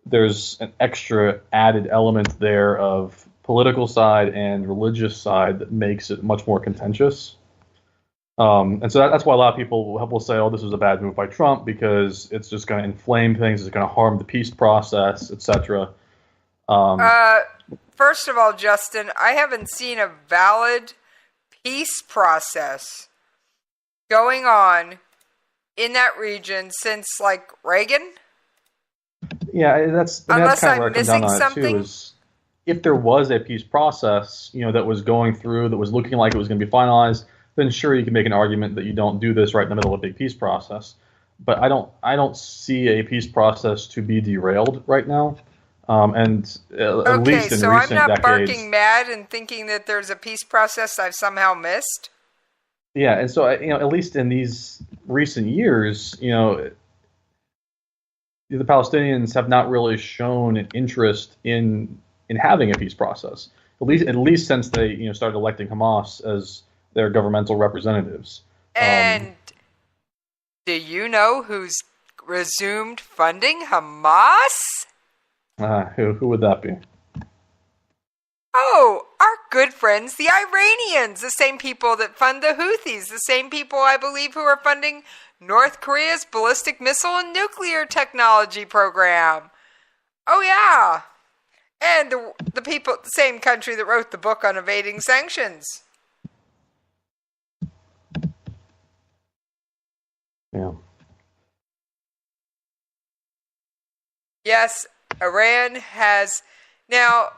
there's an extra added element there of political side and religious side that makes it much more contentious. And so that's why a lot of people will say, oh, this was a bad move by Trump because it's just going to inflame things, it's going to harm the peace process, etc. First of all, Justin, I haven't seen a valid peace process going on in that region since, like, Reagan. Yeah, that's kind of where I come down on it too. Is if there was a peace process, you know, that was going through, that was looking like it was going to be finalized, then sure, you can make an argument that you don't do this right in the middle of a big peace process. But I don't see a peace process to be derailed right now. And at least in recent decades. Okay, so I'm not barking mad and thinking that there's a peace process I've somehow missed. Yeah, and so, you know, at least in these recent years, you know, the Palestinians have not really shown an interest in having a peace process. At least since they, you know, started electing Hamas as their governmental representatives. And do you know who's resumed funding Hamas? Who would that be? Oh, our good friends, the Iranians, the same people that fund the Houthis, the same people, I believe, who are funding North Korea's ballistic missile and nuclear technology program. Oh, yeah. And the people, the same country that wrote the book on evading sanctions. Yeah. Yes, Iran has. Now,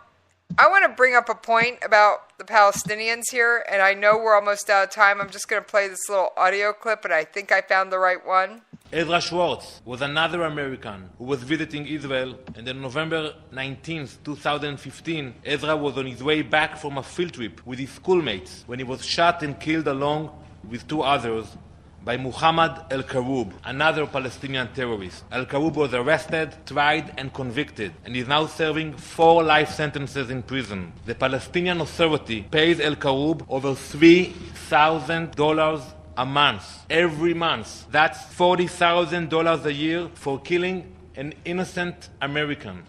I want to bring up a point about the Palestinians here, and I know we're almost out of time. I'm just going to play this little audio clip, and I think I found the right one. Ezra Schwartz was another American who was visiting Israel, and on November 19th, 2015, Ezra was on his way back from a field trip with his schoolmates when he was shot and killed along with two others by Muhammad al-Karoub, another Palestinian terrorist. Al-Karoub was arrested, tried, and convicted, and is now serving 4 life sentences in prison. The Palestinian Authority pays al-Karoub over $3,000 a month, every month. That's $40,000 a year for killing an innocent American.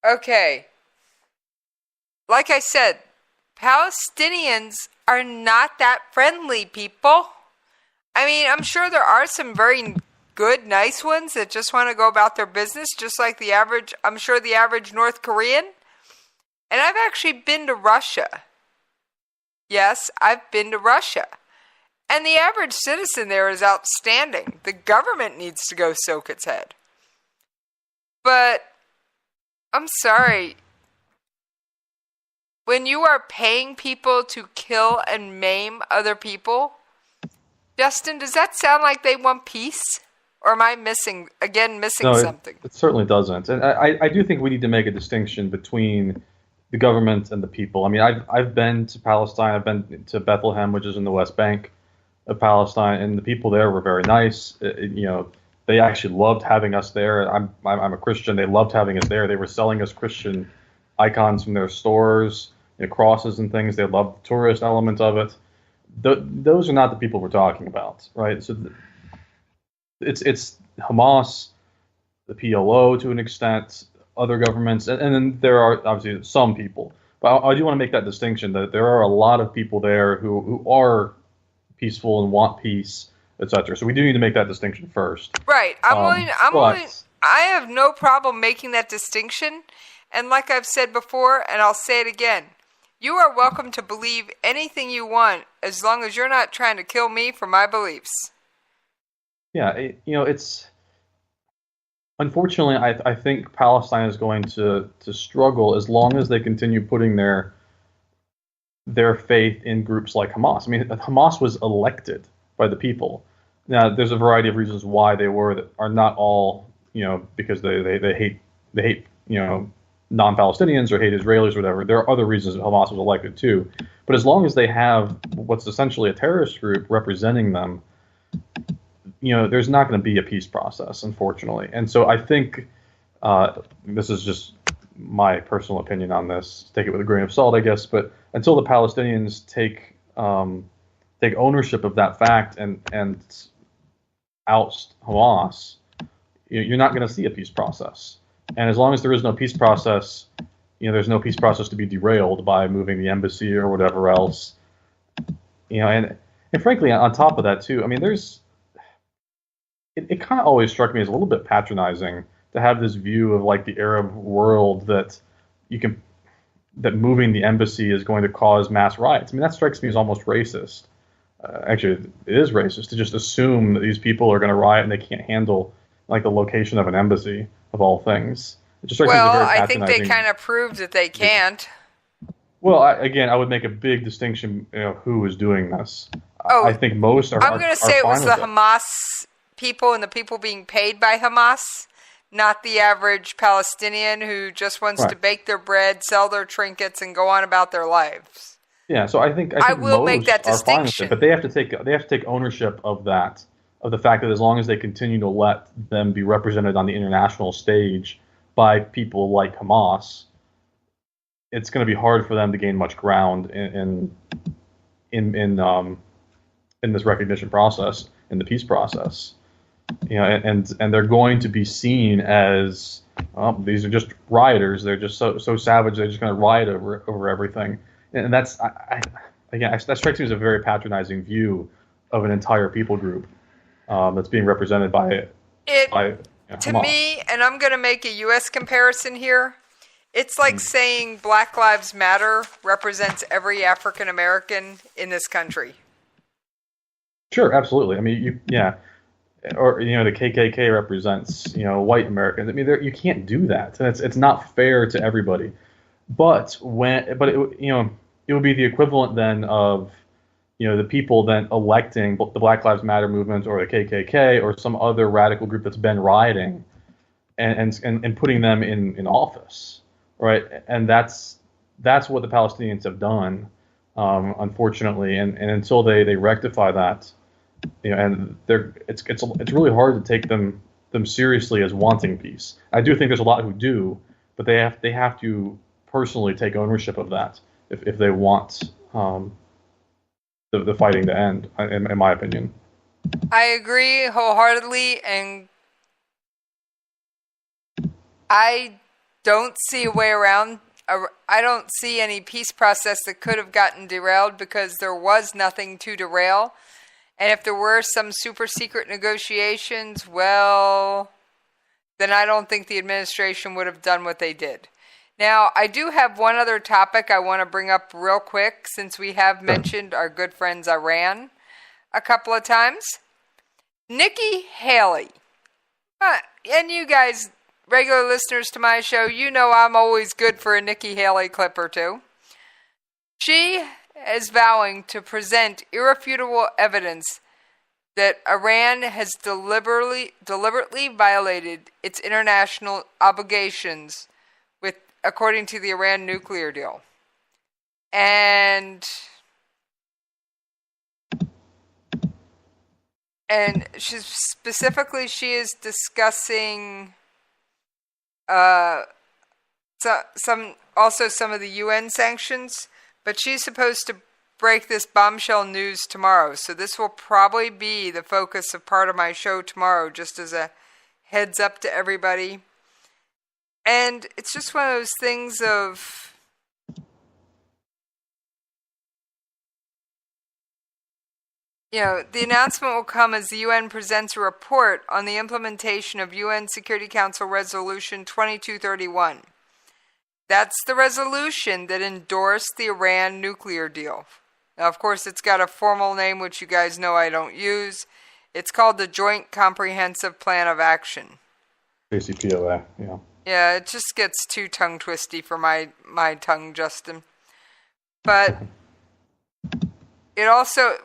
Okay. Like I said, Palestinians are not that friendly, people. I mean, I'm sure there are some very good, nice ones that just want to go about their business, just like the average North Korean. And I've actually been to Russia. Yes, I've been to Russia. And the average citizen there is outstanding. The government needs to go soak its head. But, I'm sorry. When you are paying people to kill and maim other people, Justin, does that sound like they want peace? Or am I missing something? It certainly doesn't. And I do think we need to make a distinction between the government and the people. I mean, I've been to Palestine. I've been to Bethlehem, which is in the West Bank of Palestine, and the people there were very nice. They actually loved having us there. I'm a Christian. They loved having us there. They were selling us Christian icons from their stores, crosses and things. They loved the tourist element of it. Those are not the people we're talking about, right? So it's Hamas, the PLO to an extent, other governments, and then there are obviously some people. But I do want to make that distinction that there are a lot of people there who are peaceful and want peace, etc. So we do need to make that distinction first. Right. I have no problem making that distinction. And like I've said before, and I'll say it again, you are welcome to believe anything you want as long as you're not trying to kill me for my beliefs. Yeah, it's unfortunately I think Palestine is going to struggle as long as they continue putting their faith in groups like Hamas. I mean, Hamas was elected by the people. Now, there's a variety of reasons why they were that are not all, because they hate non-Palestinians or hate Israelis or whatever. There are other reasons that Hamas was elected too. But as long as they have what's essentially a terrorist group representing them, there's not going to be a peace process, unfortunately. And so I think this is just my personal opinion on this. Take it with a grain of salt, I guess. But until the Palestinians take ownership of that fact and oust Hamas, you're not going to see a peace process. And as long as there is no peace process, there's no peace process to be derailed by moving the embassy or whatever else. And frankly, on top of that too, I mean, it kind of always struck me as a little bit patronizing to have this view of like the Arab world that moving the embassy is going to cause mass riots. I mean, that strikes me as almost racist. Actually, it is racist to just assume that these people are going to riot and they can't handle like the location of an embassy of all things. It just strikes me as a very patronizing. I think they kind of proved that they can't. Well, I would make a big distinction. Who is doing this? I think most are. I'm going to say it was the Hamas people and the people being paid by Hamas, not the average Palestinian who just wants to bake their bread, sell their trinkets, and go on about their lives. Yeah, so I think will make that distinction, but they have to take ownership of that, of the fact that as long as they continue to let them be represented on the international stage by people like Hamas, it's going to be hard for them to gain much ground in this recognition process, in the peace process. And they're going to be seen as these are just rioters. They're just so savage. They're just going to riot over everything. And that's that strikes me as a very patronizing view of an entire people group that's being represented by to Hamas. Me, and I'm going to make a U.S. comparison here. It's like saying Black Lives Matter represents every African American in this country. Sure, absolutely. I mean, or the KKK represents white Americans. I mean, you can't do that, and it's not fair to everybody. But it would be the equivalent then of the people then electing the Black Lives Matter movement or the KKK or some other radical group that's been rioting and putting them in office, right? And that's what the Palestinians have done, unfortunately. And until they rectify that, and it's really hard to take them seriously as wanting peace. I do think there's a lot who do, but they have to personally take ownership of that if they want the fighting to end, in my opinion. I agree wholeheartedly, and I don't see a way around. I don't see any peace process that could have gotten derailed because there was nothing to derail. And if there were some super secret negotiations, well, then I don't think the administration would have done what they did. Now, I do have one other topic I want to bring up real quick since we have mentioned our good friends Iran a couple of times. Nikki Haley. And you guys, regular listeners to my show, you know I'm always good for a Nikki Haley clip or two. She is vowing to present irrefutable evidence that Iran has deliberately violated its international obligations according to the Iran nuclear deal. And she is discussing some of the UN sanctions, but she's supposed to break this bombshell news tomorrow. So this will probably be the focus of part of my show tomorrow, just as a heads up to everybody. And it's just one of those things of, the announcement will come as the UN presents a report on the implementation of UN Security Council Resolution 2231. That's the resolution that endorsed the Iran nuclear deal. Now, of course, it's got a formal name, which you guys know I don't use. It's called the Joint Comprehensive Plan of Action. JCPOA, yeah. Yeah, it just gets too tongue-twisty for my tongue, Justin. But it also,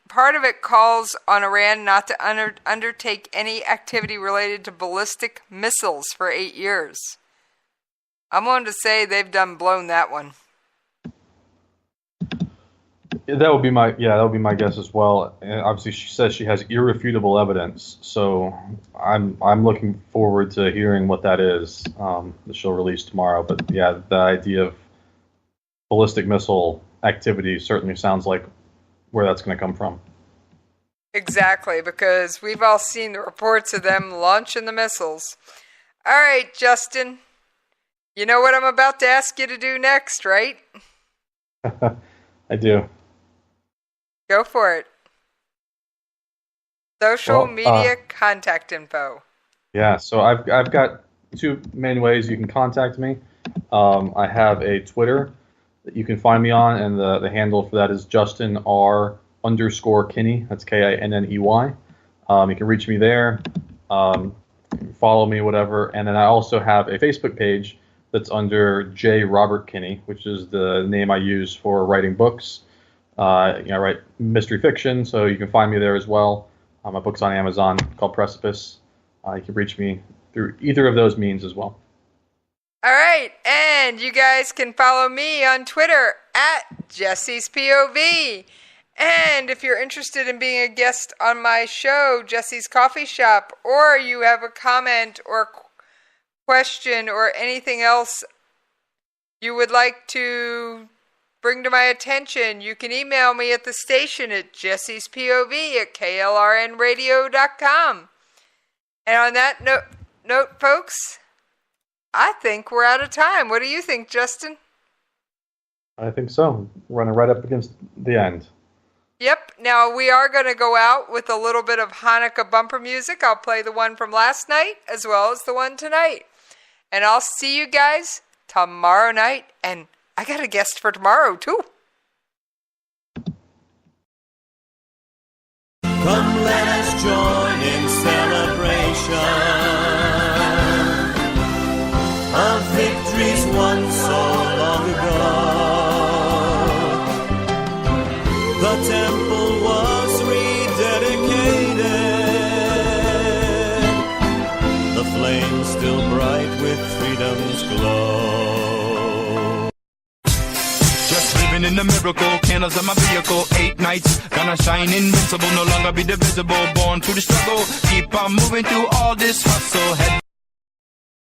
part of it calls on Iran not to undertake any activity related to ballistic missiles for 8 years. I'm willing to say they've blown that one. That would be my guess as well. And obviously, she says she has irrefutable evidence, so I'm looking forward to hearing what that is that she'll release tomorrow. But yeah, the idea of ballistic missile activity certainly sounds like where that's going to come from. Exactly, because we've all seen the reports of them launching the missiles. All right, Justin, you know what I'm about to ask you to do next, right? I do. Go for it. Social media contact info. Yeah, so I've got two main ways you can contact me. I have a Twitter that you can find me on, and the handle for that is Justin R_Kinney. That's Kinney. You can reach me there, follow me, whatever. And then I also have a Facebook page that's under J. Robert Kinney, which is the name I use for writing books. I write mystery fiction, so you can find me there as well. My book's on Amazon called Precipice. You can reach me through either of those means as well. All right, and you guys can follow me on Twitter at Jessie's POV. And if you're interested in being a guest on my show, Jessie's Coffee Shop, or you have a comment or question or anything else you would like to bring to my attention, you can email me at the station at jessiespov@klrnradio.com. And on that note, folks, I think we're out of time. What do you think, Justin? I think so. Running right up against the end. Yep. Now, we are going to go out with a little bit of Hanukkah bumper music. I'll play the one from last night as well as the one tonight. And I'll see you guys tomorrow night. And I got a guest for tomorrow, too. Come, let us join in celebration of victories won so long ago. The temple freedom's glow. Just living in the miracle, candles on my vehicle, 8 nights, gonna shine invincible, no longer be divisible, born through the struggle, keep on moving through all this hustle, head